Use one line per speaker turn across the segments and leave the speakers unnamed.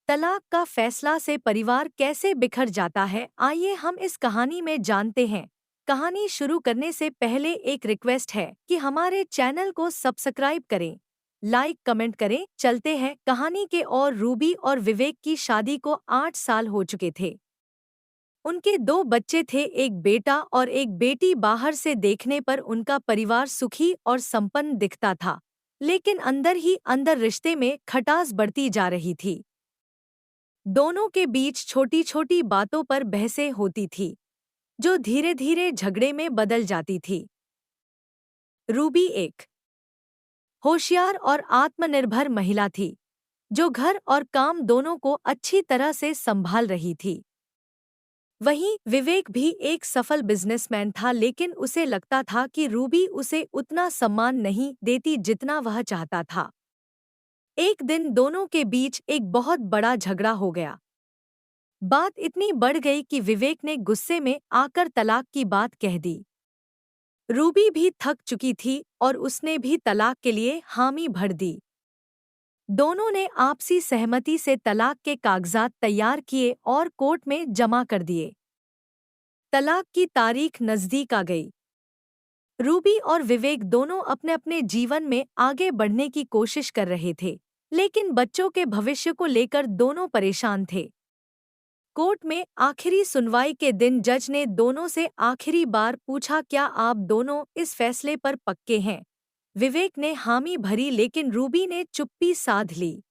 तलाक का फैसला से परिवार कैसे बिखर जाता है, आइए हम इस कहानी में जानते हैं। कहानी शुरू करने से पहले एक रिक्वेस्ट है कि हमारे चैनल को सब्सक्राइब करें, लाइक कमेंट करें। चलते हैं कहानी के और रूबी और विवेक की शादी को 8 साल हो चुके थे। उनके 2 बच्चे थे, एक बेटा और एक बेटी। बाहर से देखने पर उनका परिवार सुखी और संपन्न दिखता था, लेकिन अंदर ही अंदर रिश्ते में खटास बढ़ती जा रही थी। दोनों के बीच छोटी छोटी बातों पर बहसें होती थी, जो धीरे धीरे झगड़े में बदल जाती थी। रूबी एक होशियार और आत्मनिर्भर महिला थी, जो घर और काम दोनों को अच्छी तरह से संभाल रही थी। वहीं विवेक भी एक सफल बिजनेसमैन था, लेकिन उसे लगता था कि रूबी उसे उतना सम्मान नहीं देती जितना वह चाहता था। एक दिन दोनों के बीच एक बहुत बड़ा झगड़ा हो गया। बात इतनी बढ़ गई कि विवेक ने गुस्से में आकर तलाक की बात कह दी। रूबी भी थक चुकी थी और उसने भी तलाक के लिए हामी भर दी। दोनों ने आपसी सहमति से तलाक के कागजात तैयार किए और कोर्ट में जमा कर दिए। तलाक की तारीख नज़दीक आ गई। रूबी और विवेक दोनों अपने अपने जीवन में आगे बढ़ने की कोशिश कर रहे थे, लेकिन बच्चों के भविष्य को लेकर दोनों परेशान थे। कोर्ट में आखिरी सुनवाई के दिन जज ने दोनों से आखिरी बार पूछा, क्या आप दोनों इस फैसले पर पक्के हैं? विवेक ने हामी भरी, लेकिन रूबी ने चुप्पी साध ली।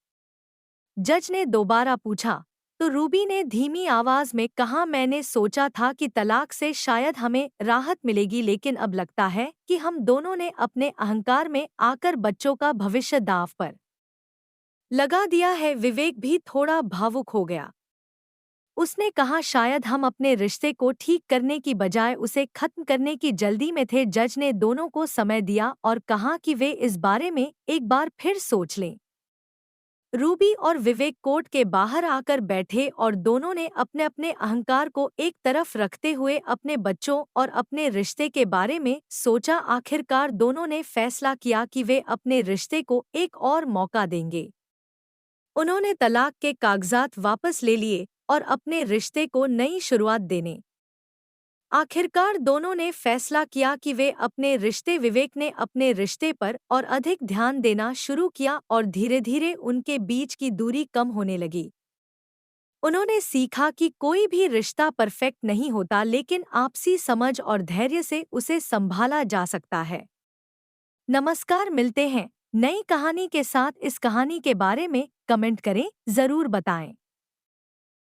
जज ने दोबारा पूछा तो रूबी ने धीमी आवाज में कहा, मैंने सोचा था कि तलाक से शायद हमें राहत मिलेगी, लेकिन अब लगता है कि हम दोनों ने अपने अहंकार में आकर बच्चों का भविष्य दांव पर लगा दिया है। विवेक भी थोड़ा भावुक हो गया। उसने कहा, शायद हम अपने रिश्ते को ठीक करने की बजाय उसे खत्म करने की जल्दी में थे। जज ने दोनों को समय दिया और कहा कि वे इस बारे में एक बार फिर सोच लें। रूबी और विवेक कोर्ट के बाहर आकर बैठे और दोनों ने अपने अपने अहंकार को एक तरफ रखते हुए अपने बच्चों और अपने रिश्ते के बारे में सोचा। आखिरकार दोनों ने फैसला किया कि वे अपने रिश्ते को एक और मौका देंगे। उन्होंने तलाक के कागजात वापस ले लिए और अपने रिश्ते को नई शुरुआत देने आखिरकार दोनों ने फैसला किया कि वे अपने रिश्ते विवेक ने अपने रिश्ते पर और अधिक ध्यान देना शुरू किया और धीरे धीरे उनके बीच की दूरी कम होने लगी। उन्होंने सीखा कि कोई भी रिश्ता परफेक्ट नहीं होता, लेकिन आपसी समझ और धैर्य से उसे संभाला जा सकता है। नमस्कार, मिलते हैं नई कहानी के साथ। इस कहानी के बारे में कमेंट करें, जरूर बताएं।